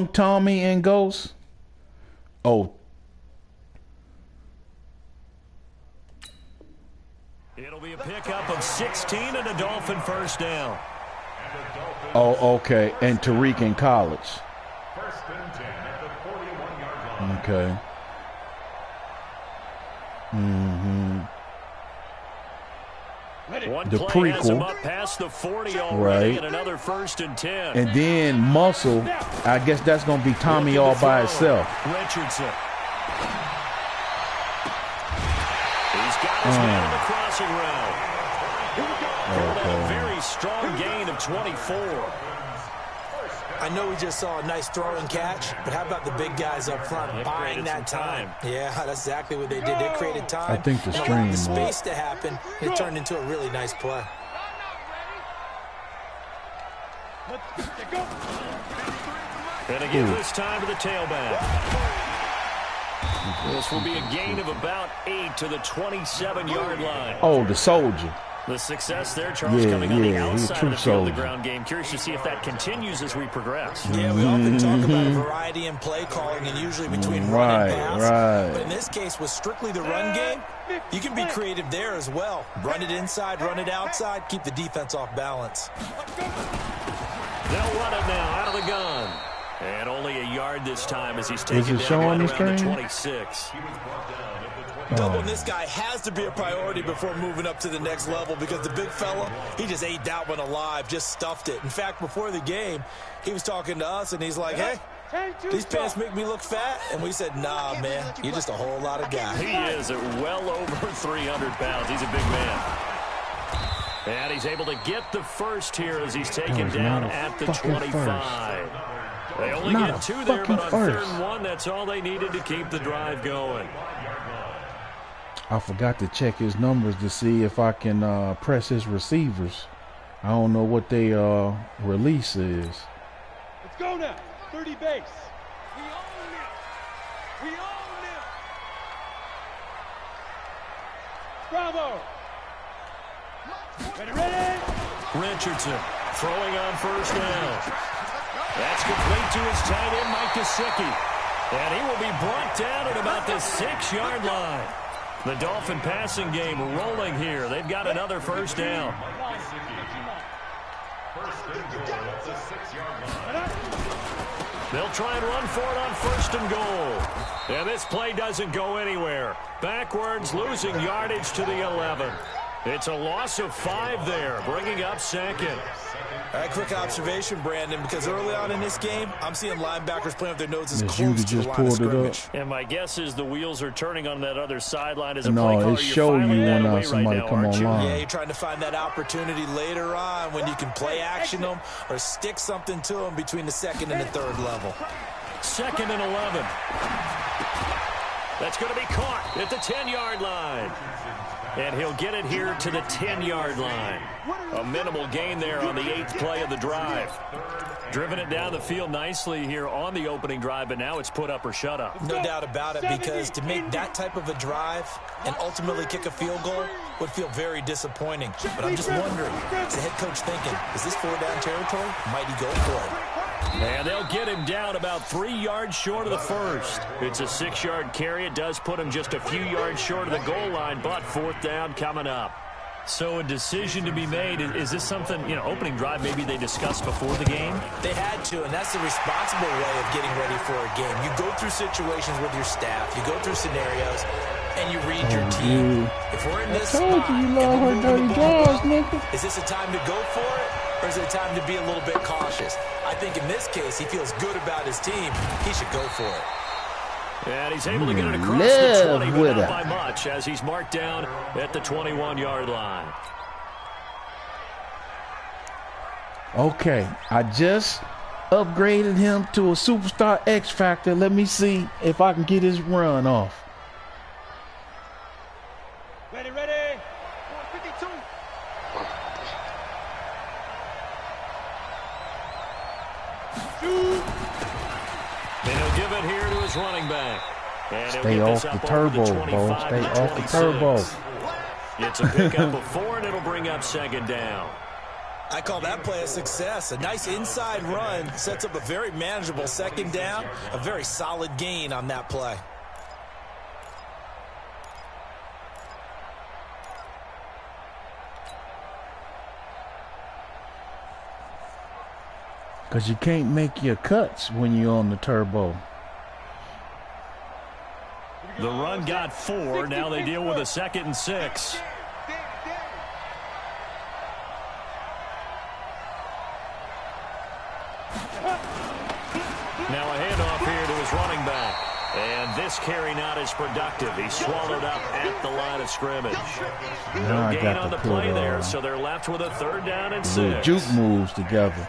Tommy and Ghost. Oh. It'll be a pickup of 16 and a Dolphin first down. Oh, okay. And Tariq in college. Okay. One the play has him prequel, up past the 40 already, right? And another 1st and 10. And then Muscle, I guess that's gonna be Tommy all by himself. Richardson. He's got his man in the crossing route. Okay. A very strong gain of 24. I know we just saw a nice throw and catch, but how about the big guys up front buying that time? Yeah, that's exactly what they did. They created time. I think the stream the space to happen. It turned into a really nice play. And again this time to the tailback. This will be a gain of about 8 to the 27-yard line. Oh, the soldier. The success there, Charles, coming on the outside of the field soldier. of the ground game. Curious to see if that continues as we progress. Yeah, we often talk about a variety in play calling and usually between run and pass. Right. But in this case, with strictly the run game, you can be creative there as well. Run it inside, run it outside, keep the defense off balance. They'll run it now out of the gun. And only a yard this time as he's taken it down showing right the around the screen? 26. Doubling this guy has to be a priority before moving up to the next level because the big fella, he just ate that one alive, just stuffed it. In fact, before the game, he was talking to us, and he's like, hey, these pants make me look fat. And we said, nah, man, you're just a whole lot of guy. He is at well over 300 pounds. He's a big man. And he's able to get the first here as he's taken down at the 25. They only get 2 there, but on 3rd and 1, that's all they needed to keep the drive going. I forgot to check his numbers to see if I can press his receivers. I don't know what they release is. Let's go now. 30 base. We own it. We own it. Bravo. Ready? Richardson throwing on first down. That's complete to his tight end, Mike Gesicki. And he will be brought down at about the 6-yard line. The Dolphin passing game rolling here. They've got another first down. They'll try and run for it on 1st and goal. And this play doesn't go anywhere. Backwards, losing yardage to the 11. It's a loss of 5 there, bringing up 2nd. All right, quick observation, Brandon, because early on in this game, I'm seeing linebackers playing with their noses close to the line of scrimmage. And my guess is the wheels are turning on that other sideline as a No, play caller. it show you when somebody come online. Yeah, you're trying to find that opportunity later on when you can play action them or stick something to them between the 2nd and the 3rd level. 2nd and 11. That's going to be caught at the 10-yard line. And he'll get it here to the 10-yard line. A minimal gain there on the 8th play of the drive. Driven it down the field nicely here on the opening drive, but now it's put up or shut up. No doubt about it, because to make that type of a drive and ultimately kick a field goal would feel very disappointing. But I'm just wondering, is the head coach thinking, is this 4-down territory? Might he go for it? And they'll get him down about 3 yards short of the first. It's a 6-yard carry. It does put him just a few yards short of the goal line, but 4th down coming up. So a decision to be made. Is this something, opening drive maybe they discussed before the game? They had to, and that's the responsible way of getting ready for a game. You go through situations with your staff. You go through scenarios, and you read your team. If we're in this spot, you love her dirty draws, nigga. Is this a time to go for it, or is it a time to be a little bit cautious? I think in this case, he feels good about his team. He should go for it. And he's able to get it across the 20, but not by much, as he's marked down at the 21-yard line. Okay, I just upgraded him to a superstar X Factor. Let me see if I can get his run off. Ready. 452. Shoot. And he'll give it here to his running back. And Stay off the turbo, Bo. Stay off the turbo. It's a pickup of 4, and it'll bring up 2nd down. I call that play a success. A nice inside run sets up a very manageable second down, a very solid gain on that play. Because you can't make your cuts when you're on the turbo. The run got 4. Now they deal with a 2nd and 6. Now a handoff here to his running back. And this carry not as productive. He's swallowed up at the line of scrimmage. No gain on the play there, so they're left with a 3rd down and 6. Juke moves together.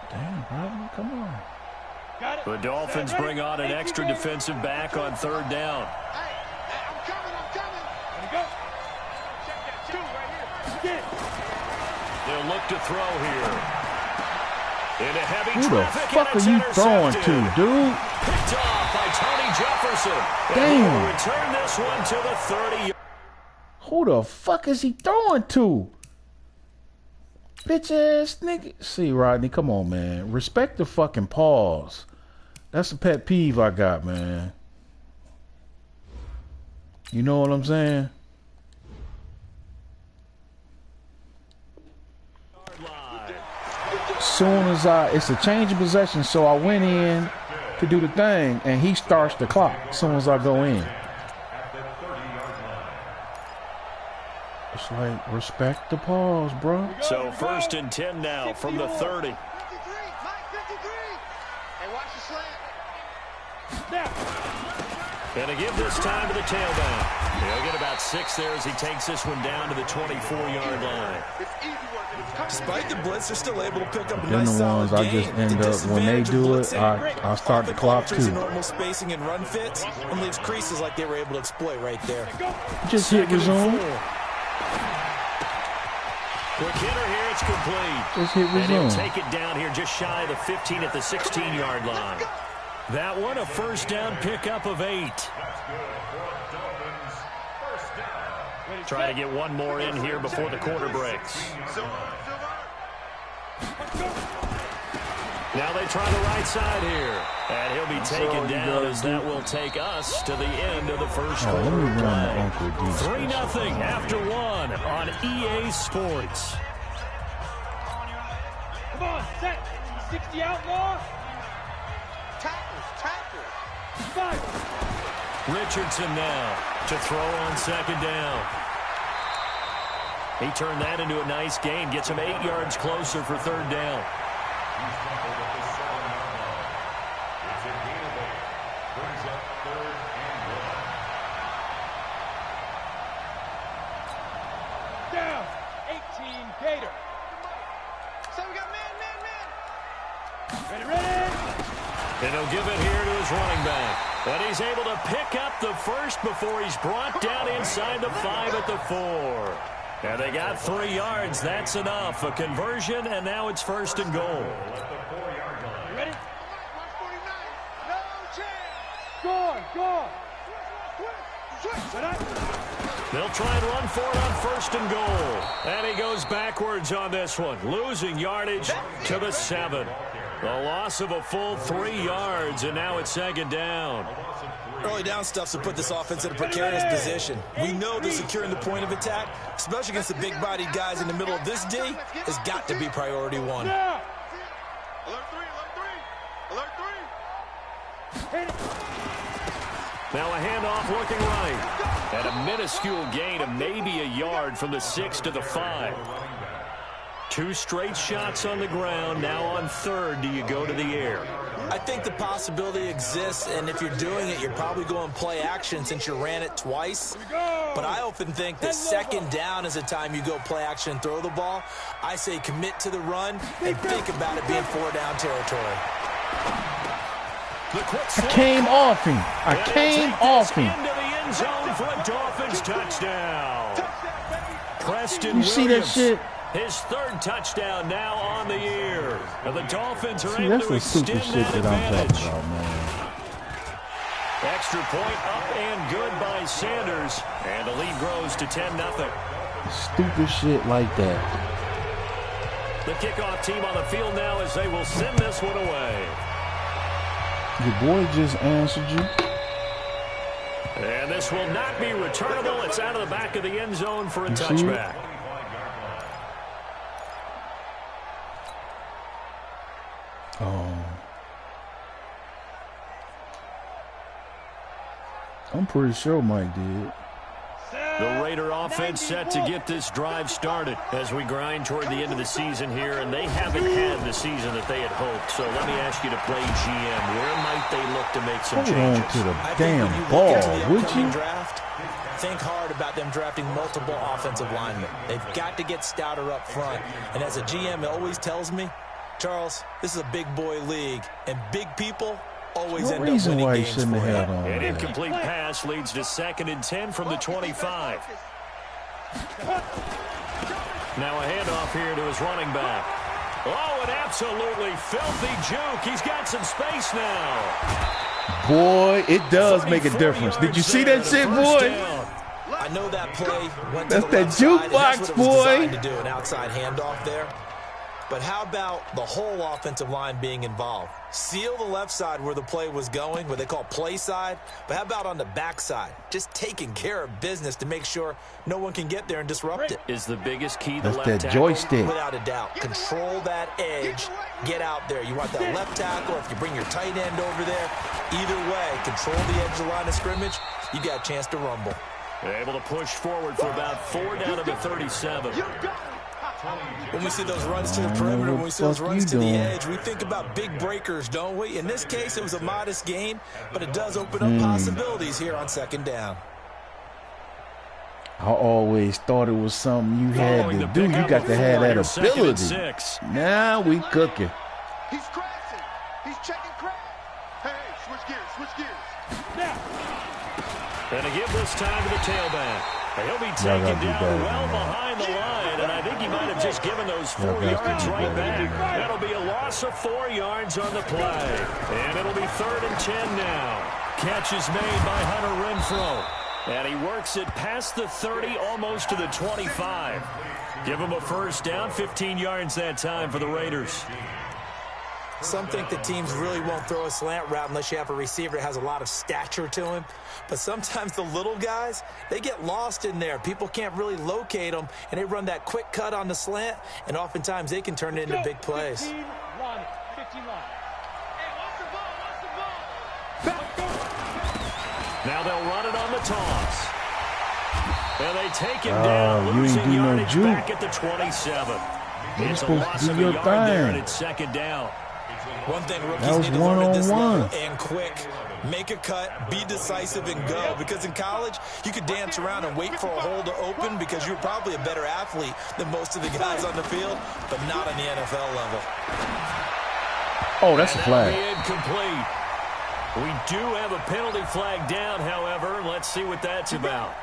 Damn, Rodney, come on. The Dolphins bring on an extra defensive back on 3rd down. Hey, I'm coming. Let me go. Check that 2 right here. They'll look to throw here. Into heavy Who the traffic, fuck and it's are you throwing to, dude? Picked off by Tony Jefferson. Damn. And he'll return this one to the 30. Who the fuck is he throwing to? Bitch ass nigga. See, Rodney, come on, man. Respect the fucking pause. That's a pet peeve I got, man. You know what I'm saying? Soon as it's a change of possession, so I went in to do the thing, and he starts the clock as soon as I go in. It's like, respect the pause, bro. So 1st and 10 now from the 30. 53, Mike 53. Hey, watch the slant. And to give this time to the tailback. He'll get about 6 there as he takes this one down to the 24-yard line. Despite the blitz, they're still able to pick up a Then nice the ones solid I gain. just end up, when they do it, I start the clock too. Normal spacing and run fits and leaves creases like they were able to exploit right there. Just hit resume. Quick hitter here, it's complete. Just hit And he'll resume. take it down here just shy of the 15 at the 16-yard line. That one a 1st down pickup of 8. Try to get one more in here before the quarter breaks. Now they try the right side here. And he'll be taken down as that will take us to the end of the first quarter. Let me run the Uncle D. 3-0 after 1 on EA Sports. Come on, set. 60 outlaw. Tackle. 5. Richardson now to throw on 2nd down. He turned that into a nice gain. Gets him 8 yards closer for 3rd down. Down. 18, Gator. So we got man. Ready. And he'll give it here to his running back. And he's able to pick up the first before he's brought down inside the 5 at the 4. And they got 3 yards. That's enough. A conversion, and now it's 1st and goal. You ready? 149. No chance. Go. They'll try and run for it on 1st and goal. And he goes backwards on this one, losing yardage to the 7. The loss of a full 3 yards, and now it's 2nd down. Early down stuff to put this offense in a precarious position. We know that securing the point of attack, especially against the big-bodied guys in the middle of this D, has got to be priority 1. Now. Now a handoff looking right. And a minuscule gain of maybe a yard from the 6 to the 5. 2 straight shots on the ground. Now on 3rd, do you go to the air? I think the possibility exists, and if you're doing it, you're probably going play action since you ran it twice. But I often think that 2nd down is a time you go play action and throw the ball. I say commit to the run and think about it being 4-down territory. I came off him. Into the end zone for a Dolphins touchdown. Preston You see that Williams shit? His third touchdown now on the year. And the Dolphins are See, able that's to the stupid extend shit that that I'm advantage. talking about, man. Extra point up and good by Sanders. And the lead grows to 10-0. Stupid shit like that. The kickoff team on the field now as they will send this one away. Your boy just answered you. And this will not be returnable. It's out of the back of the end zone for a touchback. Oh. I'm pretty sure Mike did. The Raider offense set to get this drive started as we grind toward the end of the season here, and they haven't had the season that they had hoped. So let me ask you to play GM. Where might they look to make some changes? Hold on to the damn ball, would you? Draft, think hard about them drafting multiple offensive linemen. They've got to get stouter up front. And as a GM, it always tells me, Charles, this is a big boy league, and big people always end up winning games for you. An incomplete pass leads to 2nd and 10 from the 25. Now a handoff here to his running back. Oh, an absolutely filthy juke. He's got some space now. Boy, it does make a difference. Did you see that shit, boy? I know that play went that's to the that jukebox, boy. To do an outside handoff there. But how about the whole offensive line being involved? Seal the left side where the play was going, what they call play side. But how about on the back side? Just taking care of business to make sure no one can get there and disrupt it. Is the biggest key the left that tackle? Joystick. Without a doubt. Control that edge. Get out there. You want that left tackle, if you bring your tight end over there. Either way, control the edge of the line of scrimmage. You got a chance to rumble. Able to push forward for about 4 down to the 37. When we see those runs to the perimeter, when we see those runs to the edge, we think about big breakers, don't we? In this case, it was a modest gain, but it does open up possibilities here on 2nd down. I always thought it was something you had to do. You got to have that ability. Now we cooking. He's crashing. He's checking crash. Hey, switch gears. Now. And to give this time to the tailback. He'll be taken down well behind the line, and I think he might have just given those 4 yards right back. That'll be a loss of 4 yards on the play. And it'll be 3rd and 10 now. Catch is made by Hunter Renfrow. And he works it past the 30, almost to the 25. Give him a first down, 15 yards that time for the Raiders. Some think that teams really won't throw a slant route unless you have a receiver that has a lot of stature to him. But sometimes the little guys, they get lost in there. People can't really locate them, and they run that quick cut on the slant, and oftentimes they can turn it into big plays. 15 line. Now they'll run it on the toss. And they take him down, losing yardage back at the 27. It's a loss of a yard there, and it's 2nd down. One thing rookies need to learn at this level, and quick. Make a cut, be decisive, and go. Because in college, you could dance around and wait for a hole to open because you're probably a better athlete than most of the guys on the field, but not on the NFL level. Oh, that's a flag. Incomplete. We do have a penalty flag down, however. Let's see what that's about.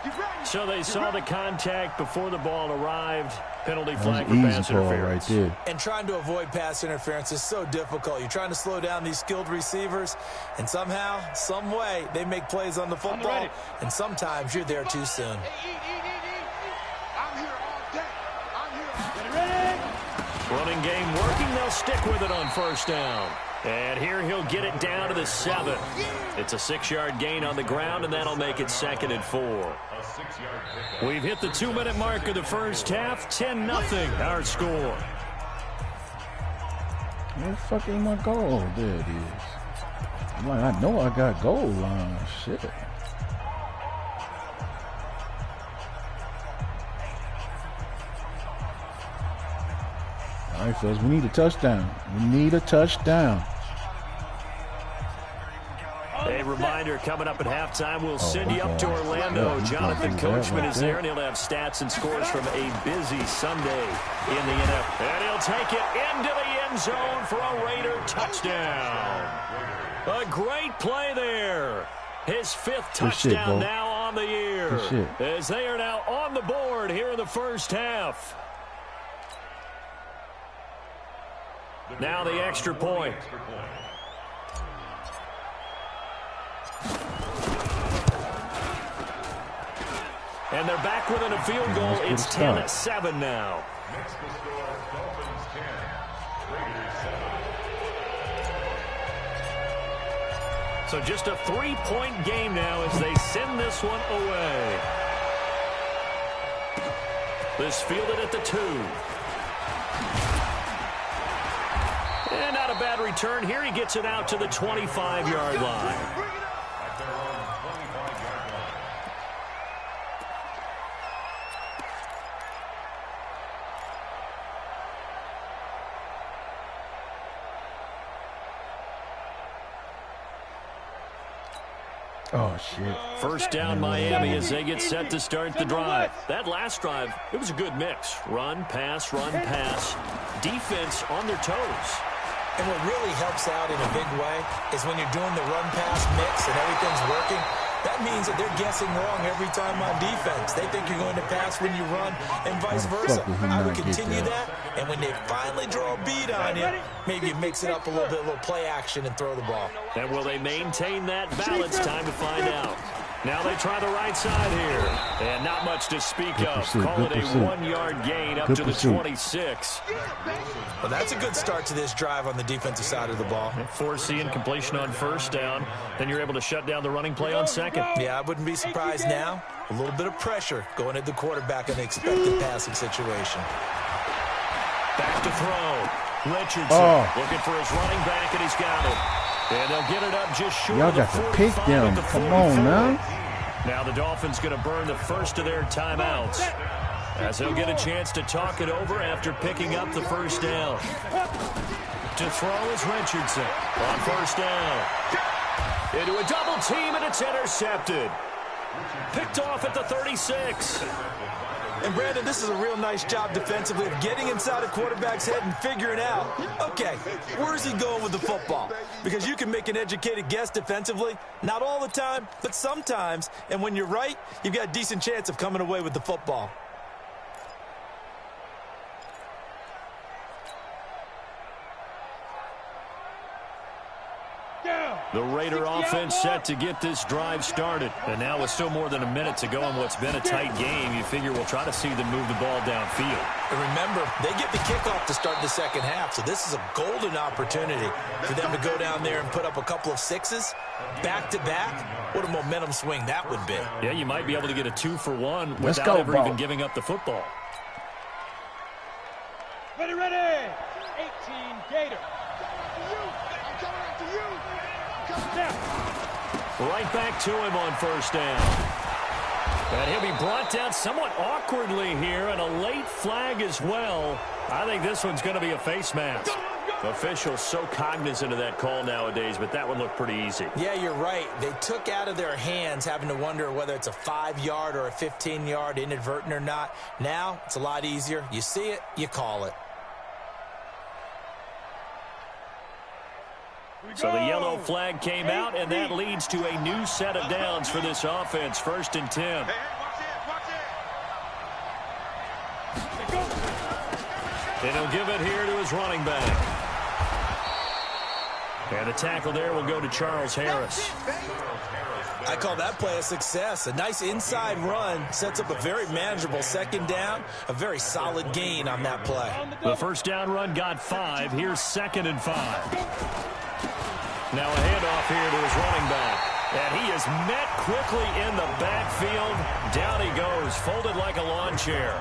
So they saw the contact before the ball arrived. Penalty flag for pass interference. Right there. And trying to avoid pass interference is so difficult. You're trying to slow down these skilled receivers, and somehow, some way, they make plays on the football, and sometimes you're there too soon. I'm here all day. I'm here. Running game working. They'll stick with it on 1st down. And here he'll get it down to the 7. It's a 6-yard gain on the ground, and that'll make it 2nd and 4. We've hit the 2-minute mark of the first half. 10-0 our score. Where the fuck is my goal? There it is. I'm like, I know I got goal line. Shit. All right, fellas, we need a touchdown. We need a touchdown. A reminder, coming up at halftime, we'll send you up to Orlando. Jonathan Coachman is there, and he'll have stats and scores from a busy Sunday in the NFL. And he'll take it into the end zone for a Raider touchdown. A great play there. His 5th touchdown now on the year. As they are now on the board here in the first half. Now the extra point. And they're back within a field goal. It's 10-7 now. Next to score, Dolphins 10, Raiders 7. So just a 3-point game now as they send this one away. This fielded at the 2. And not a bad return here. He gets it out to the 25-yard line. At their own 25-yard line. Oh, shit. First down, Miami, as they get set to start the drive. That last drive, it was a good mix. Run, pass, defense on their toes. And what really helps out in a big way is when you're doing the run-pass mix and everything's working, that means that they're guessing wrong every time on defense. They think you're going to pass when you run and vice versa. I would continue that, and when they finally draw a beat on you, maybe you mix it up a little bit, a little play action and throw the ball. And will they maintain that balance? Time to find out. Now they try the right side here. And not much to speak of. Call it a 1-yard gain up to the 26. Well, that's a good start to this drive on the defensive side of the ball. Forcing completion on first down. Then you're able to shut down the running play on second. Yeah, I wouldn't be surprised now. A little bit of pressure going at the quarterback in an expected passing situation. Back to throw. Richardson looking for his running back, and he's got it. And they'll get it up just short Y'all of the got to 45 pick them. at the Come 44. on, now. Now the Dolphins going to burn the first of their timeouts as they'll get a chance to talk it over after picking up the first down. To throw is Richardson on first down. Into a double team, and it's intercepted. Picked off at the 36. And, Brandon, this is a real nice job defensively of getting inside a quarterback's head and figuring out, okay, where's he going with the football? Because you can make an educated guess defensively, not all the time, but sometimes. And when you're right, you've got a decent chance of coming away with the football. The Raider offense set to get this drive started. And now with still more than a minute to go in what's been a tight game, you figure we'll try to see them move the ball downfield. And remember, they get the kickoff to start the second half, so this is a golden opportunity for them to go down there and put up a couple of sixes back-to-back. What a momentum swing that would be. Yeah, you might be able to get a 2-for-1 without ever even giving up the football. Ready, 18 Gator. Right back to him on first down. And he'll be brought down somewhat awkwardly here, and a late flag as well. I think this one's going to be a face mask. Officials so cognizant of that call nowadays, but that one looked pretty easy. Yeah, you're right. They took out of their hands having to wonder whether it's a 5-yard or a 15-yard, inadvertent or not. Now, it's a lot easier. You see it, you call it. So the yellow flag came out, and that leads to a new set of downs for this offense. 1st and 10. And he'll give it here to his running back. And the tackle there will go to Charles Harris. I call that play a success. A nice inside run sets up a very manageable second down. A very solid gain on that play. The first down run got 5. Here's 2nd and 5. Now a handoff here to his running back. And he is met quickly in the backfield. Down he goes, folded like a lawn chair.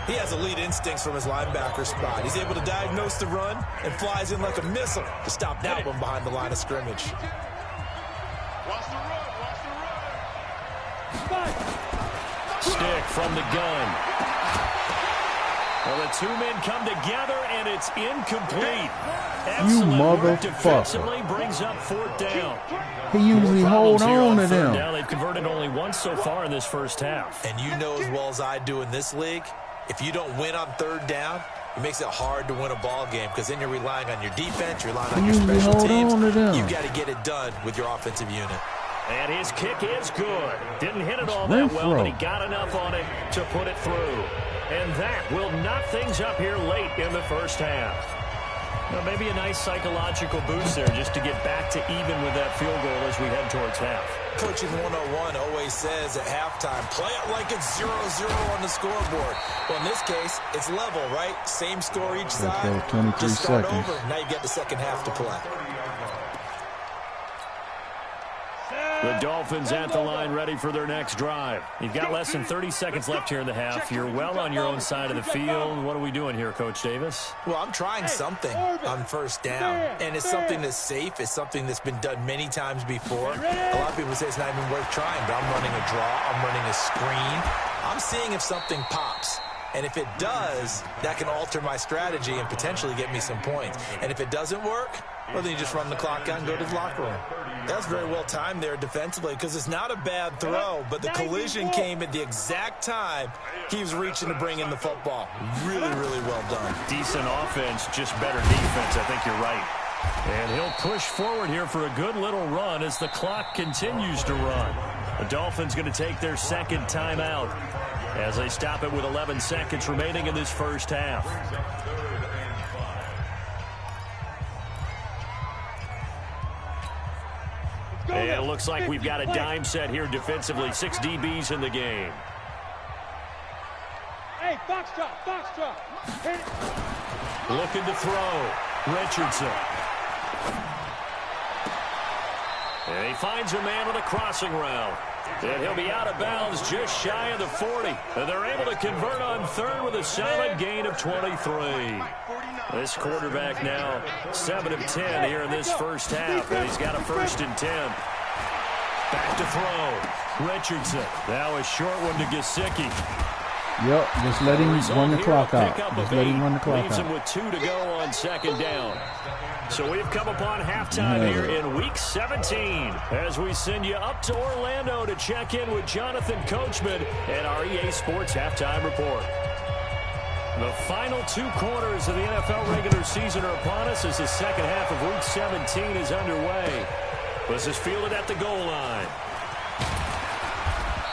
He has elite instincts from his linebacker spot. He's able to diagnose the run and flies in like a missile to stop that one behind the line of scrimmage. Watch the run. Stick from the gun. Well, the two men come together, and it's incomplete. Excellent work defensively, brings up 4th down. He usually hold on to them. Down. They've converted only once so far in this first half. And you know as well as I do in this league, if you don't win on 3rd down, it makes it hard to win a ball game because then you're relying on your defense, you're relying on your special teams. You've got to get it done with your offensive unit. And his kick is good. Didn't hit it all that well, but he got enough on it to put it through. And that will knot things up here late in the first half. Well, maybe a nice psychological boost there just to get back to even with that field goal as we head towards half. Coaching 101 always says at halftime, play it like it's 0-0 on the scoreboard. Well, in this case, it's level, right? Same score each side. 23 just start seconds. over. Now you get the second half to play. The Dolphins at the line ready for their next drive. You've got less than 30 seconds left here in the half. You're well on your own side of the field. What are we doing here, Coach Davis? Well, I'm trying something on first down, and it's something that's safe. It's something that's been done many times before. A lot of people say it's not even worth trying, but I'm running a draw. I'm running a screen. I'm seeing if something pops. And if it does, that can alter my strategy and potentially get me some points. And if it doesn't work, well, then you just run the clock out and go to the locker room. That's very well timed there defensively because it's not a bad throw, but the collision came at the exact time he was reaching to bring in the football. Really, really well done. Decent offense, just better defense. I think you're right. And he'll push forward here for a good little run as the clock continues to run. The Dolphins going to take their second timeout as they stop it with 11 seconds remaining in this first half. And it looks like we've got a dime set here defensively. 6 DBs in the game. Hey, box drop, box drop. Hit it. Looking to throw. Richardson. And he finds a man on a crossing route. And he'll be out of bounds just shy of the 40. And they're able to convert on third with a solid gain of 23. This quarterback now 7 of 10 here in this first half. And he's got a 1st and 10. Back to throw. Richardson. Now a short one to Gesicki. Yep, just let him run the clock out. Just let him run the clock Leaves out. him with 2 to go on second down. So we've come upon halftime here in Week 17 as we send you up to Orlando to check in with Jonathan Coachman and our EA Sports Halftime Report. The final 2 quarters of the NFL regular season are upon us as the second half of Week 17 is underway. This is fielded at the goal line.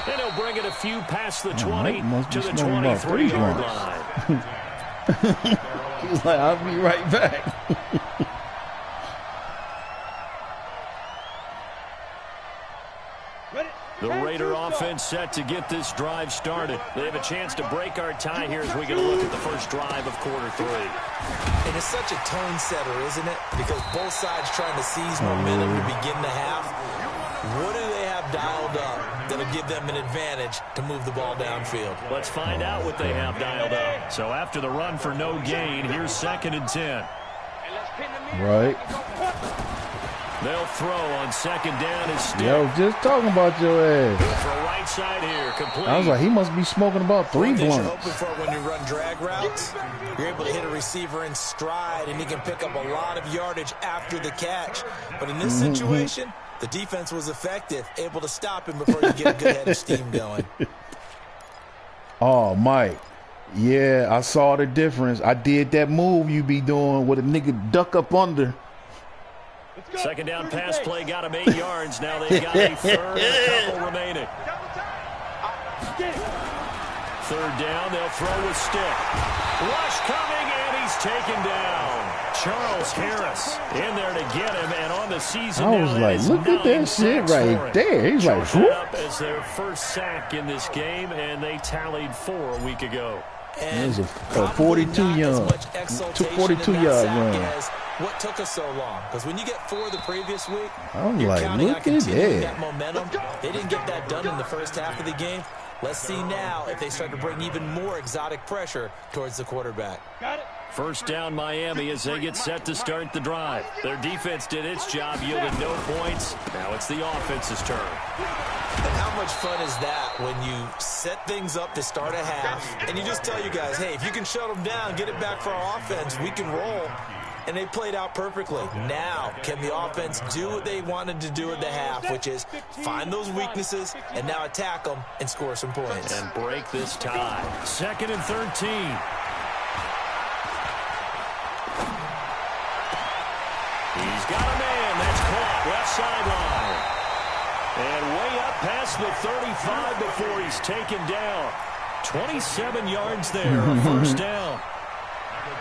And he'll bring it a few past the 20 to the 23-yard line. He's like, I'll be right back. The Raider offense set to get this drive started. They have a chance to break our tie here as we get a look at the first drive of quarter 3. And it's such a tone setter, isn't it? Because both sides trying to seize momentum to begin the half. What do they have dialed up that'll give them an advantage to move the ball downfield? Let's find out what they have dialed up. So after the run for no gain, here's 2nd and 10. Right. They'll throw on 2nd down as Stick. Yo, just talking about your ass. For a right side here, complete. I was like, he must be smoking about 3 What you're blunts. hoping for when you run drag routes, you're able to hit a receiver in stride, and he can pick up a lot of yardage after the catch. But in this situation, the defense was effective, able to stop him before you get a good head of steam going. Oh, Mike. Yeah, I saw the difference. I did that move you be doing with a nigga duck up under. 2nd down pass play got him 8 yards. Now they've got a 3rd and a couple remaining. 3rd down, they'll throw with Stick. Rush coming, and he's taken down. Charles Harris in there to get him, and on the season I was now, like, look at that shit right there. He's like, Chalked whoop. up as their first sack in this game, and they tallied 4 a week ago. And It was a probably 42 not as yard, much exultation 42 in that yard sack run. as what took us so long. Because when you get 4 the previous week, I'm you're like, counting on look at continuing that. momentum. They didn't get that done in the first half of the game. Let's see now if they start to bring even more exotic pressure towards the quarterback. Got it. First down Miami as they get set to start the drive. Their defense did its job, yielded no points. Now it's the offense's turn. And how much fun is that when you set things up to start a half and you just tell you guys, hey, if you can shut them down, get it back for our offense, we can roll. And they played out perfectly. Now, can the offense do what they wanted to do at the half, which is find those weaknesses and now attack them and score some points? And break this tie. 2nd and 13. He's got a man. That's caught. Left sideline. And way up past the 35 before he's taken down. 27 yards there. First down.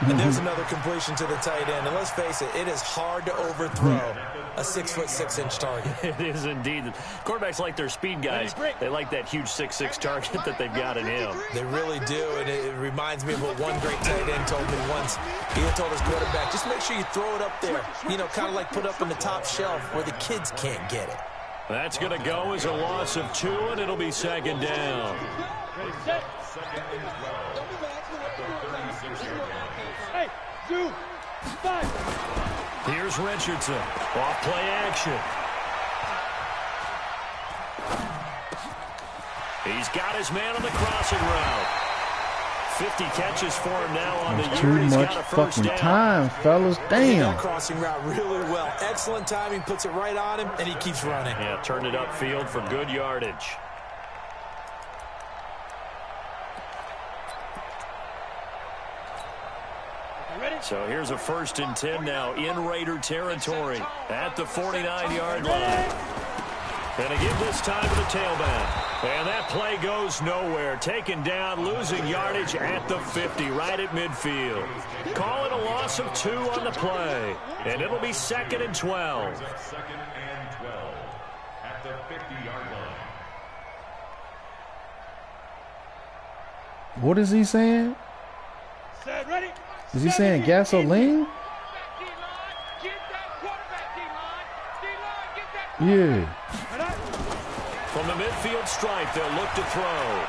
And there's another completion to the tight end. And let's face it, it is hard to overthrow a 6'6" target. It is indeed. Quarterbacks like their speed guys. They like that huge 6'6" target that they've got in him. They really do, and it reminds me of what one great tight end told me once. He had told his quarterback, just make sure you throw it up there, you know, kind of like put up in the top shelf where the kids can't get it. That's going to go as a loss of 2, and it'll be second down. Hey, 2, 5. Here's Richardson. Off play action. He's got his man on the crossing route. 50 catches for him now on the year. Too He's much got a first fucking down. time, fellas. Damn. That crossing route really well. Excellent timing, puts it right on him, and he keeps running. Yeah, turned it upfield for good yardage. So here's a 1st and 10 now in Raider territory at the 49-yard line. And again this time to the tailback. And that play goes nowhere. Taken down, losing yardage at the 50, right at midfield. Call it a loss of 2 on the play. And it'll be 2nd and 12. 2nd and 12 at the 50-yard line. What is he saying? Set, ready. Is he saying gasoline? Yeah. From the midfield stripe, they'll look to throw.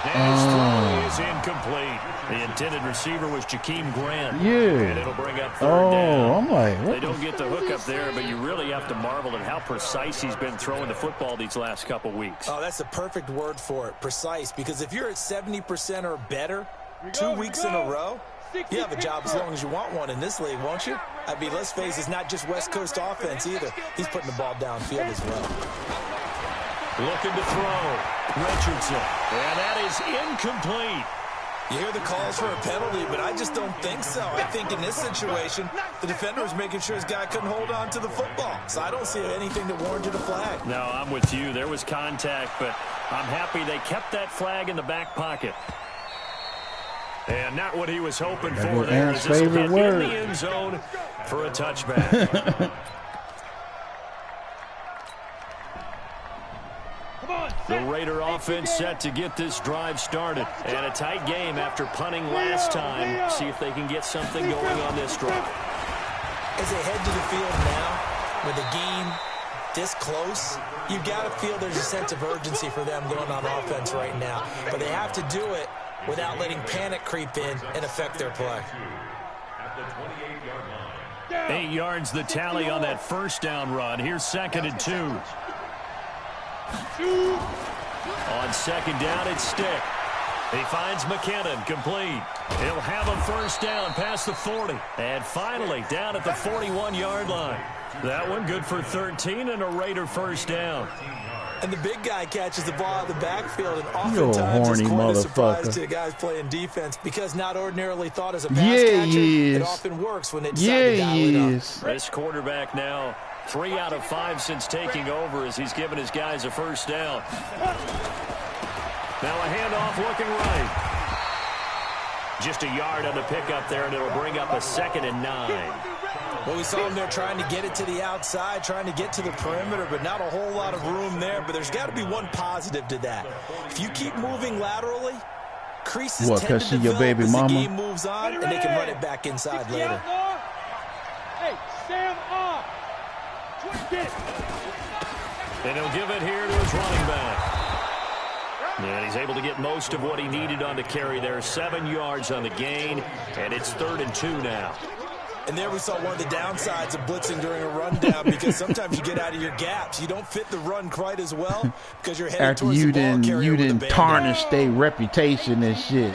And his throw is incomplete. The intended receiver was Jakeem Grant. Yeah. And it'll bring up 3rd down. Oh, I'm like, They what? don't get the hook up there, but you really have to marvel at how precise he's been throwing the football these last couple weeks. Oh, that's the perfect word for it, precise, because if you're at 70% or better 2 weeks in a row, you have a job as long as you want one in this league, won't you? I mean, let's face it, it's not just West Coast offense either. He's putting the ball downfield as well. Looking to throw. Richardson. And that is incomplete. You hear the calls for a penalty, but I just don't think so. I think in this situation, the defender was making sure his guy couldn't hold on to the football. So I don't see anything that warranted a flag. No, I'm with you. There was contact, but I'm happy they kept that flag in the back pocket. And not what he was hoping for there. Aaron's This favorite in word. the end zone for a touchback. The Raider offense set to get this drive started. And a tight game after punting last time. See if they can get something going on this drive. As they head to the field now, with the game this close, you've got to feel there's a sense of urgency for them going on offense right now. But they have to do it without letting panic creep in and affect their play. At the 28-yard line. 8 yards the tally on that first down run. Here's 2nd and 2. On 2nd down, it's Stick. He finds McKinnon, complete. He'll have a first down past the 40. And finally, down at the 41-yard line. That one good for 13 and a Raider first down. And the big guy catches the ball out of the backfield, and You oftentimes it's horny quite a surprise motherfucker. to the guys playing defense because not ordinarily thought as a pass Yeah, catcher, he it is. often works when they decide Yeah, to dial he it up. is. This quarterback now 3 out of 5 since taking over as he's given his guys a first down. Now a handoff looking right. Just a yard on the pickup there, and it'll bring up a 2nd and 9. Well, we saw him there trying to get it to the outside, trying to get to the perimeter, but not a whole lot of room there. But there's got to be one positive to that. If you keep moving laterally, creases What, tend 'cause to she your develop baby as mama? the game moves on, and they can run it back inside later. Hey, Sam off. Twist it. And he'll give it here to his running back. And he's able to get most of what he needed on the carry there. 7 yards on the gain, and it's 3rd and 2 now. And there we saw one of the downsides of blitzing during a rundown because sometimes you get out of your gaps. You don't fit the run quite as well because you're headed After towards you the ball carrier didn't with the band. tarnish their reputation and shit.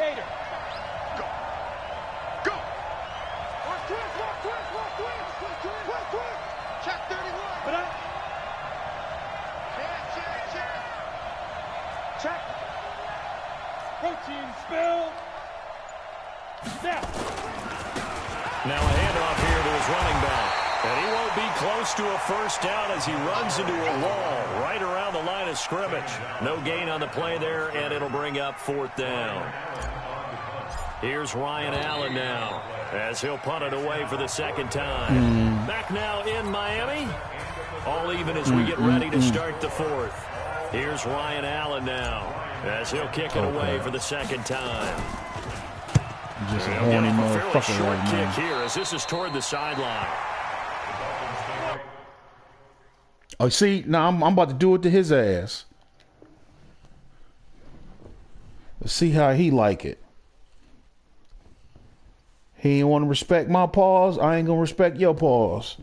Go. Check 31. Check. Protein spill. Now. Now a handoff here to his running back. And he won't be close to a first down as he runs into a wall right around the line of scrimmage. No gain on the play there, and it'll bring up 4th down. Here's Ryan Allen now as he'll punt it away for the second time. Back now in Miami. All even as we get ready to start the fourth. Here's Ryan Allen now as he'll kick it away for the second time. Just a horny motherfucker short right kick now. here as this is toward the sideline. Oh, see, now I'm about to do it to his ass. Let's see how he like it. He ain't want to respect my paws. I ain't gonna respect your paws.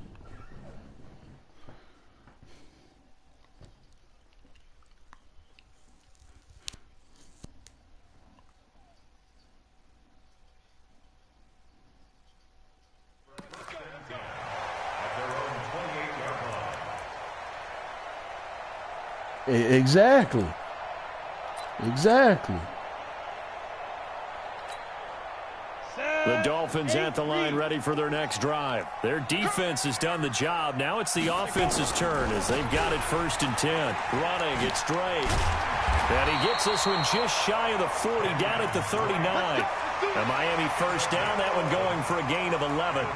Exactly. The Dolphins at the line ready for their next drive. Their defense has done the job. Now it's the offense's turn as they've got it 1st and 10. Running, it's Drake. And he gets this one just shy of the 40, down at the 39. A Miami first down, that one going for a gain of 11.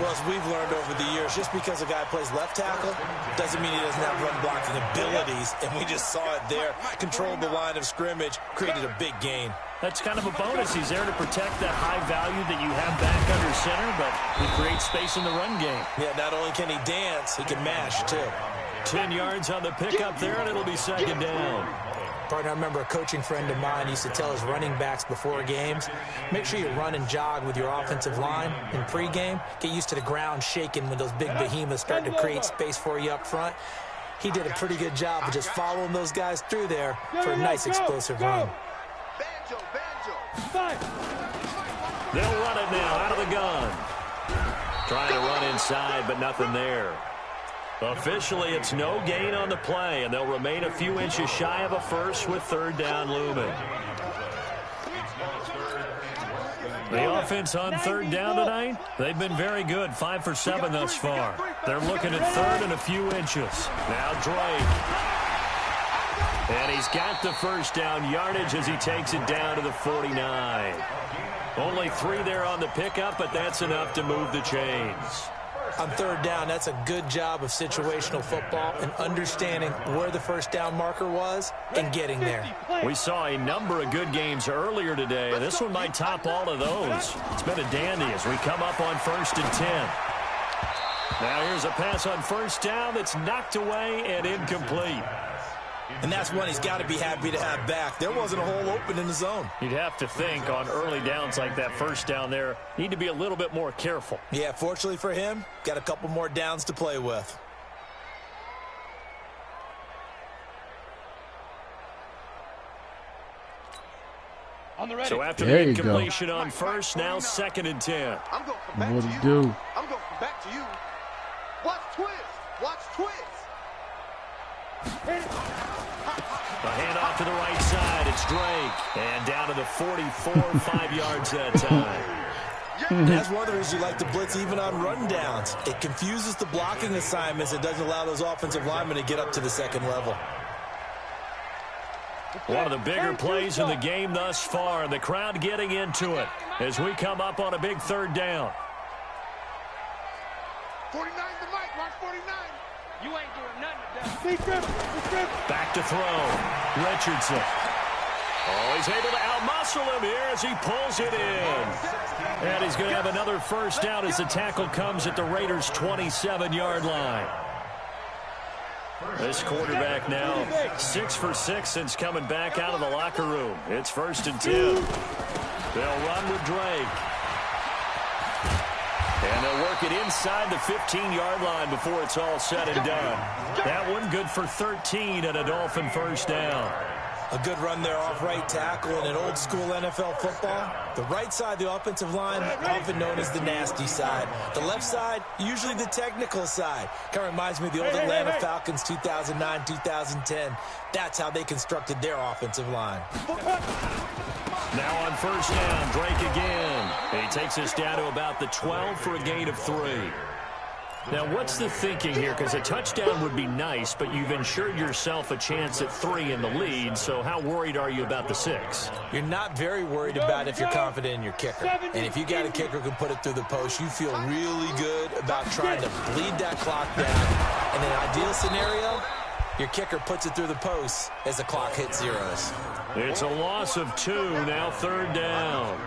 Well, as we've learned over the years, just because a guy plays left tackle doesn't mean he doesn't have run blocking abilities. And we just saw it there. Controlled the line of scrimmage, created a big gain. That's kind of a bonus. He's there to protect that high value that you have back under center, but he creates space in the run game. Yeah, not only can he dance, he can mash, too. 10 yards on the pickup there, and it'll be second down. Partner, I remember a coaching friend of mine used to tell his running backs before games, make sure you run and jog with your offensive line in pregame. Get used to the ground shaking when those big behemoths start to create space for you up front. He did a pretty good job of just following those guys through there for a nice explosive run. They'll run it now out of the gun. Trying to run inside, but nothing there. Officially, it's no gain on the play, and they'll remain a few inches shy of a first with 3rd down looming. The offense on 3rd down tonight, they've been very good, 5 for 7 thus far. They're looking at 3rd and a few inches. Now Drake. And he's got the first down yardage as he takes it down to the 49. Only 3 there on the pickup, but that's enough to move the chains. On 3rd down, that's a good job of situational football and understanding where the first down marker was and getting there. We saw a number of good games earlier today. This one might top all of those. It's been a dandy as we come up on 1st and 10. Now here's a pass on 1st down that's knocked away and incomplete. And that's one he's got to be happy to have back. There wasn't a hole open in the zone. You'd have to think on early downs like that first down there, need to be a little bit more careful. Yeah, fortunately for him, got a couple more downs to play with. So after the incompletion on first, now 2nd and 10. What do you do? I'm going back to you. Watch twist. Watch twist. A handoff to the right side. It's Drake. And down to the 44, 5 yards that time. That's one of the reasons you like to blitz even on rundowns. It confuses the blocking assignments. It doesn't allow those offensive linemen to get up to the second level. One of the bigger plays in the game thus far. The crowd getting into it as we come up on a big 3rd down. 49 the mic. Watch 49. You ain't doing nothing. Back to throw. Richardson. Oh, he's able to outmuscle him here as he pulls it in. And he's going to have another first down as the tackle comes at the Raiders' 27-yard line. This quarterback now 6 for 6 since coming back out of the locker room. It's 1st and 10. They'll run with Drake. And they'll work it inside the 15-yard line before it's all said and done. That one good for 13 and a Dolphin first down. A good run there off right tackle in an old-school NFL football. The right side, the offensive line, often known as the nasty side. The left side, usually the technical side. Kind of reminds me of the old Atlanta Falcons 2009, 2010. That's how they constructed their offensive line. Now on first down, Drake again. He takes us down to about the 12 for a gain of 3. Now, what's the thinking here? Because a touchdown would be nice, but you've ensured yourself a chance at 3 in the lead, so how worried are you about the 6? You're not very worried about if you're confident in your kicker. And if you got a kicker who can put it through the post, you feel really good about trying to bleed that clock down. In an ideal scenario, your kicker puts it through the post as the clock hits zeros. It's a loss of 2, now 3rd down.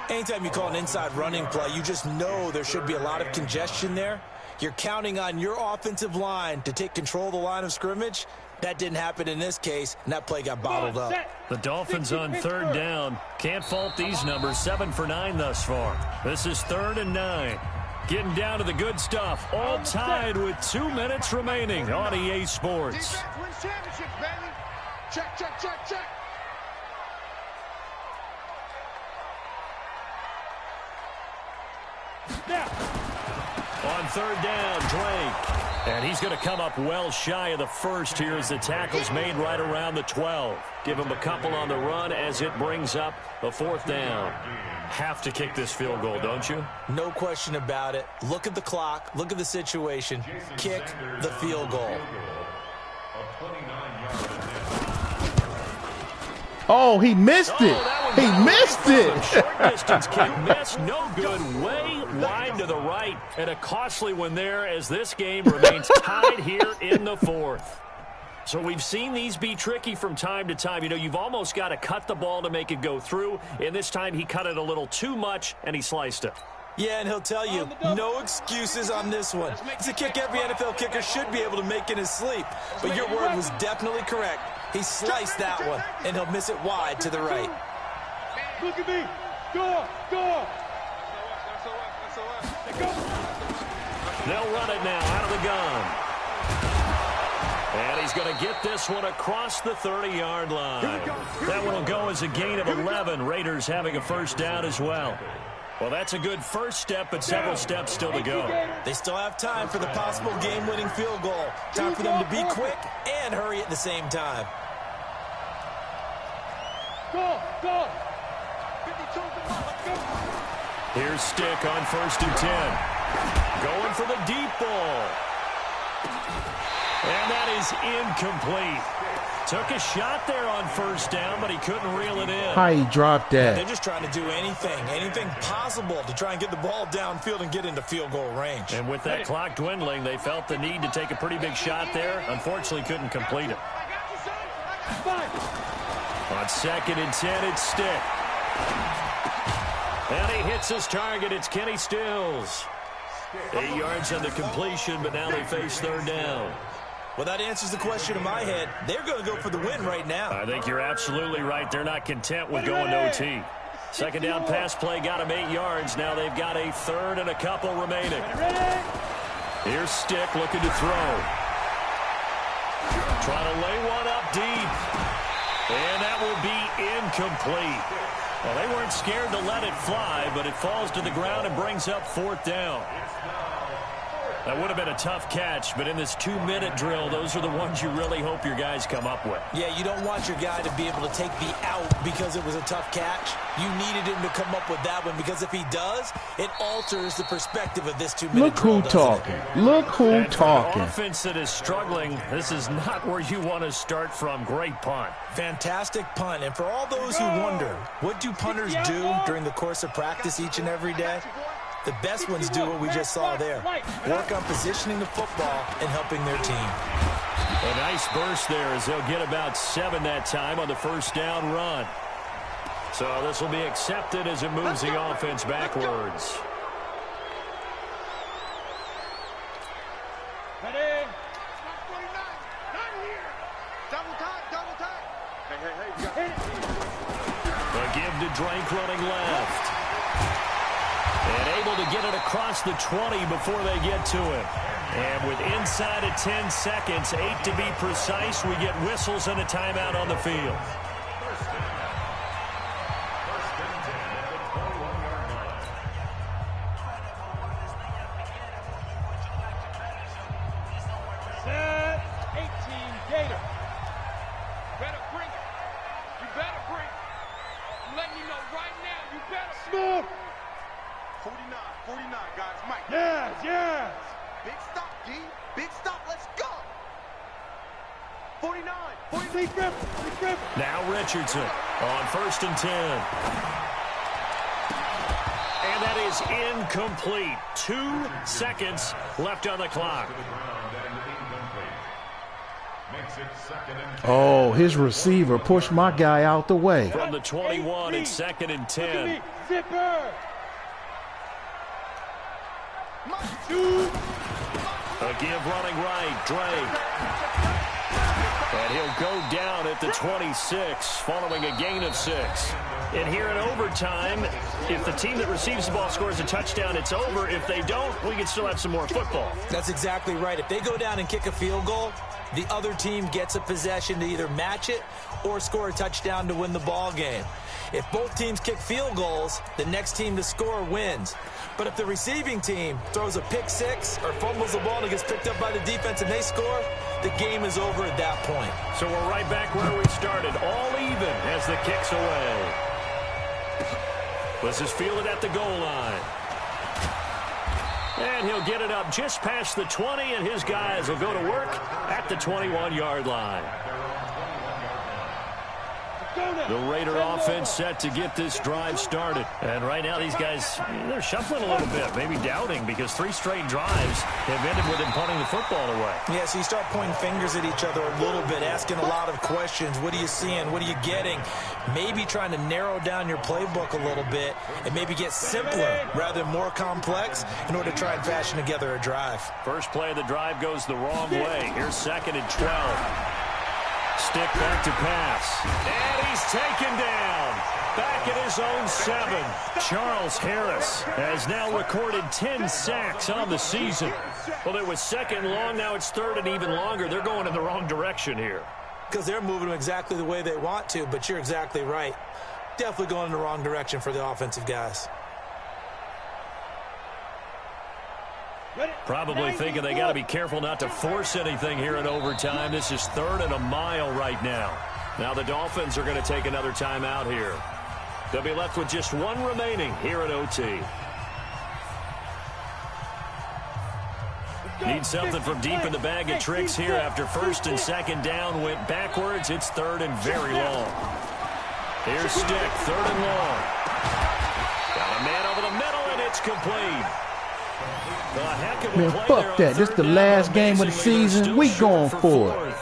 Anytime you call an inside running play, you just know there should be a lot of congestion there. You're counting on your offensive line to take control of the line of scrimmage. That didn't happen in this case, and that play got bottled up. The Dolphins on 3rd down. Can't fault these numbers. 7 for 9 thus far. This is 3rd and 9. Getting down to the good stuff. All tied with 2 minutes remaining on EA Sports. Check, check, check, check. On 3rd down, Drake. And he's going to come up well shy of the first here as the tackle's made right around the 12. Give him a couple on the run as it brings up a 4th down. Have to kick this field goal, don't you? No question about it. Look at the clock. Look at the situation. Kick the field goal. Oh, he missed it. He missed it. Short distance kick missed. No good. Way wide to the right. And a costly one there as this game remains tied here in the 4th. So we've seen these be tricky from time to time. You know, you've almost got to cut the ball to make it go through. And this time he cut it a little too much and he sliced it. Yeah, and he'll tell you, no excuses on this one. It's a kick every NFL kicker should be able to make in his sleep. But your word was definitely correct. He sliced that one, and he'll miss it wide to the right. Look at me. Go, go. They'll run it now out of the gun. And he's going to get this one across the 30-yard line. That one will go as a gain of 11. Raiders having a 1st down as well. Well, that's a good first step, but several steps still to go. They still have time for the possible game-winning field goal. Time for them to be quick and hurry at the same time. Go, go. Here's Stick on 1st and 10. Going for the deep ball. And that is incomplete. Took a shot there on 1st down, but he couldn't reel it in. How he dropped that? They're just trying to do anything possible to try and get the ball downfield and get into field goal range. And with that clock dwindling, they felt the need to take a pretty big shot there. Unfortunately, couldn't complete it. On 2nd and 10, it's Stick. And he hits his target. It's Kenny Stills. 8 yards on the completion, but now they face 3rd down. Well, that answers the question in my head. They're going to go for the win right now. I think you're absolutely right. They're not content with going to OT. 2nd down pass play got him 8 yards. Now they've got a 3rd and a couple remaining. Here's Stick looking to throw. Trying to lay one up deep. And that will be incomplete. Well, they weren't scared to let it fly, but it falls to the ground and brings up 4th down. That would have been a tough catch, but in this 2-minute drill, those are the ones you really hope your guys come up with. Yeah, you don't want your guy to be able to take the out because it was a tough catch. You needed him to come up with that one because if he does, it alters the perspective of this 2-minute drill. Look who talking. Look who talking. An offense that is struggling, this is not where you want to start from. Great punt. Fantastic punt. And for all those who wonder, what do punters do during the course of practice each and every day? The best ones do what we just saw there. Work on positioning the football and helping their team. A nice burst there as they'll get about 7 that time on the 1st down run. So this will be accepted as it moves the offense backwards. Ready? Double time. Hey. A give to Drake running left. And able to get it across the 20 before they get to him. And with inside of 10 seconds, 8 to be precise, we get whistles and a timeout on the field. Set. 18 Gator. Better bring it. You better bring it. I'm letting you know right now, you better. Smooth. 49, guys. Mike. Yes. Big stop, D. Big stop. Let's go. 49. Now Richardson on 1st and 10. And that is incomplete. 2 seconds left on the clock. Oh, his receiver pushed my guy out the way. From the 21 and 2nd and 10. A give running right, Drake. And he'll go down at the 26 following a gain of 6. And here in overtime, if the team that receives the ball scores a touchdown, it's over. If they don't, we can still have some more football. That's exactly right. If they go down and kick a field goal, the other team gets a possession to either match it or score a touchdown to win the ball game. If both teams kick field goals, the next team to score wins. But if the receiving team throws a pick 6 or fumbles the ball and it gets picked up by the defense and they score, the game is over at that point. So we're right back where we started, all even as the kick's away. This is fielded at the goal line. And he'll get it up just past the 20, and his guys will go to work at the 21-yard line. The Raider offense set to get this drive started. And right now these guys, they're shuffling a little bit, maybe doubting, because 3 straight drives have ended with them punting the football away. Yeah, so you start pointing fingers at each other a little bit, asking a lot of questions. What are you seeing? What are you getting? Maybe trying to narrow down your playbook a little bit and maybe get simpler rather than more complex in order to try and fashion together a drive. First play of the drive goes the wrong way. Here's 2nd and 12. Stick back to pass. And he's taken down. Back at his own 7. Charles Harris has now recorded 10 sacks on the season. Well, it was 2nd long. Now it's 3rd and even longer. They're going in the wrong direction here. Because they're moving them exactly the way they want to, but you're exactly right. Definitely going in the wrong direction for the offensive guys. Probably thinking they got to be careful not to force anything here in overtime. This is 3rd and a mile right now. Now the Dolphins are going to take another timeout here. They'll be left with just 1 remaining here at OT. Need something from deep in the bag of tricks here after 1st and 2nd down went backwards. It's 3rd and very long. Here's Stick, 3rd and long. Got a man over the middle, and it's complete. Man, fuck that. This is the last game of the season. We going for it.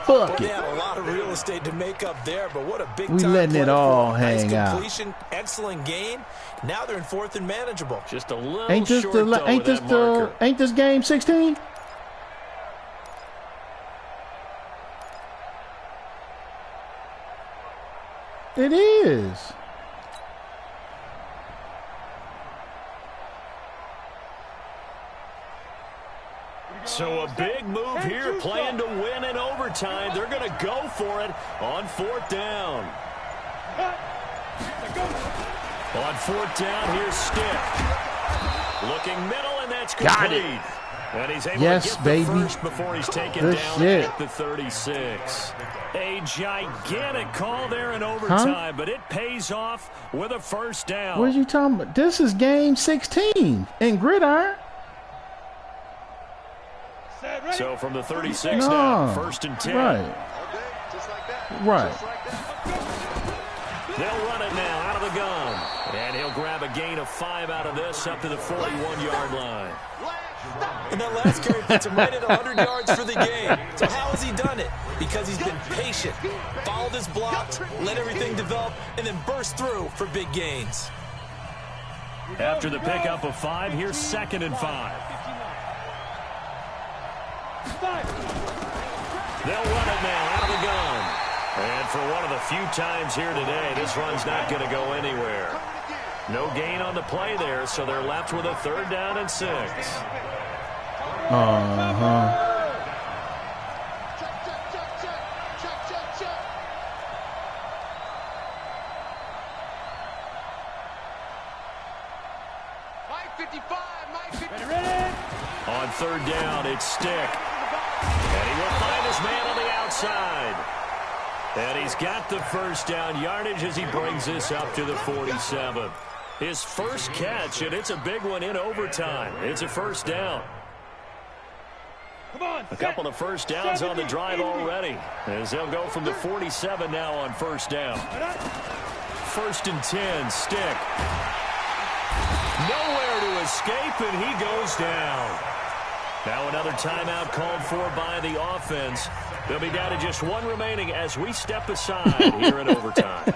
Fuck They it. had a lot of real estate to make up there, but what a big We time letting play it all for them. hang nice out. completion, excellent gain. Now they're in 4th and manageable. Just a little Ain't this short, the though, ain't with this that the marker. ain't this game 16? It is. So a big move here, playing to win in overtime. They're going to go for it on 4th down. On 4th down, here's Stick. Looking middle, and that's complete. Got it. And he's able Yes, to get baby. the first before he's taken Good down shit. at the 36. A gigantic call there in overtime, but it pays off with a first down. What are you talking about? This is game 16 in Gridiron. So from the 36 No. now, 1st and 10. Right. Just like that. Right. Just like that. They'll run it now out of the gun. And he'll grab a gain of 5 out of this up to the 41-yard line. And that last carry puts him right at 100 yards for the game. So how has he done it? Because he's been patient, followed his blocks, let everything develop, and then burst through for big gains. After the pickup of 5, here's 2nd and 5. They'll run it now out of the gun. And for one of the few times here today, this run's not going to go anywhere. No gain on the play there, so they're left with a 3rd down and 6. Uh-huh. On 3rd down, it's Stick. And he will find his man on the outside. And he's got the first down yardage as he brings this up to the 47. His first catch, and it's a big one in overtime. It's a first down. A couple of first downs on the drive already, as they'll go from the 47 now on first down. 1st and 10, Stick. Nowhere to escape, and he goes down. Now another timeout called for by the offense. They'll be down to just one remaining as we step aside here in overtime.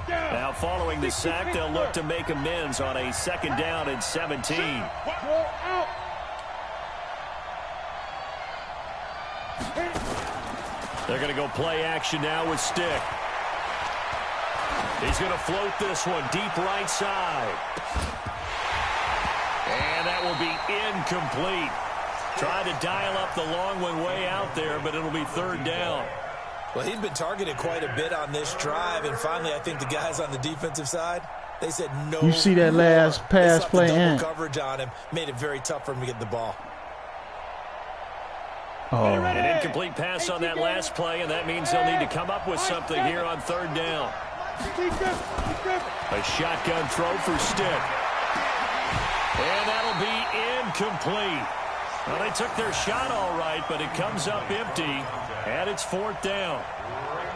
Now following the sack, they'll look to make amends on a 2nd down and 17. They're going to go play action now with Stick. He's going to float this one deep right side. And that will be incomplete. Trying to dial up the long one way out there, but it'll be 3rd down. Well, he'd been targeted quite a bit on this drive, and finally I think the guys on the defensive side, they said no. You see that last pass play? Double coverage on him made it very tough for him to get the ball. Oh. An incomplete pass on that last play, and that means they'll need to come up with something here on 3rd down. A shotgun throw for Stick. And that'll be incomplete. Well, they took their shot all right, but it comes up empty, and it's 4th down.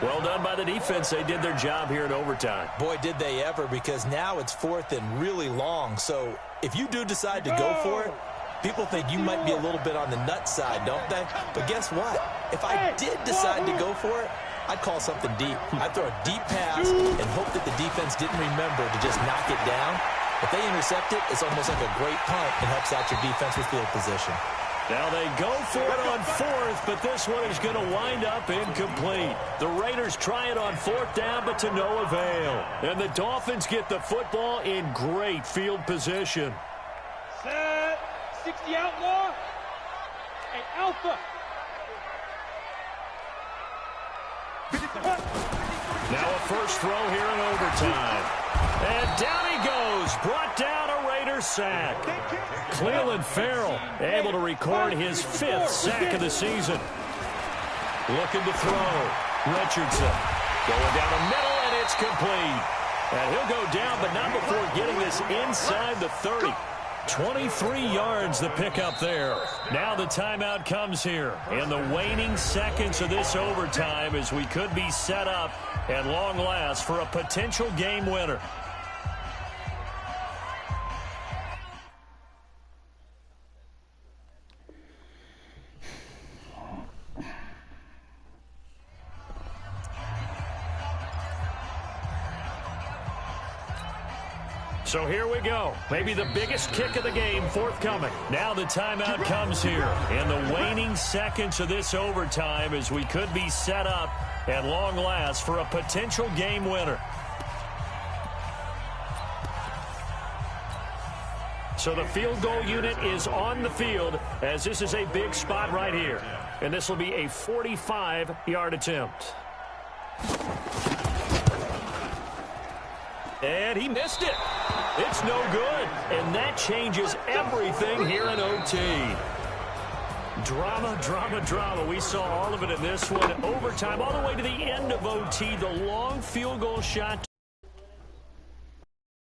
Well done by the defense. They did their job here in overtime. Boy, did they ever, because now it's 4th and really long. So if you do decide to go for it, people think you might be a little bit on the nut side, don't they? But guess what? If I did decide to go for it, I'd call something deep. I'd throw a deep pass and hope that the defense didn't remember to just knock it down. If they intercept it, it's almost like a great punt and helps out your defense with field position. Now they go for it on 4th, but this one is going to wind up incomplete. The Raiders try it on 4th down, but to no avail. And the Dolphins get the football in great field position. Set. 60 outlaw. Hey, Alpha. Now a first throw here in overtime. And down he goes. Brought down a Raiders sack. Cleveland Farrell able to record his 5th sack of the season. Looking to throw. Richardson going down the middle, and it's complete. And he'll go down, but not before getting this inside the 30. 23 yards the pickup there. Now the timeout comes here in the waning seconds of this overtime as we could be set up at long last for a potential game winner. So here we go. Maybe the biggest kick of the game forthcoming. Now the timeout comes here in the waning seconds of this overtime as we could be set up at long last for a potential game winner. So the field goal unit is on the field as this is a big spot right here. And this will be a 45-yard attempt. And he missed it. It's no good. And that changes everything here in OT. Drama, drama, drama. We saw all of it in this one. Overtime all the way to the end of OT. The long field goal shot.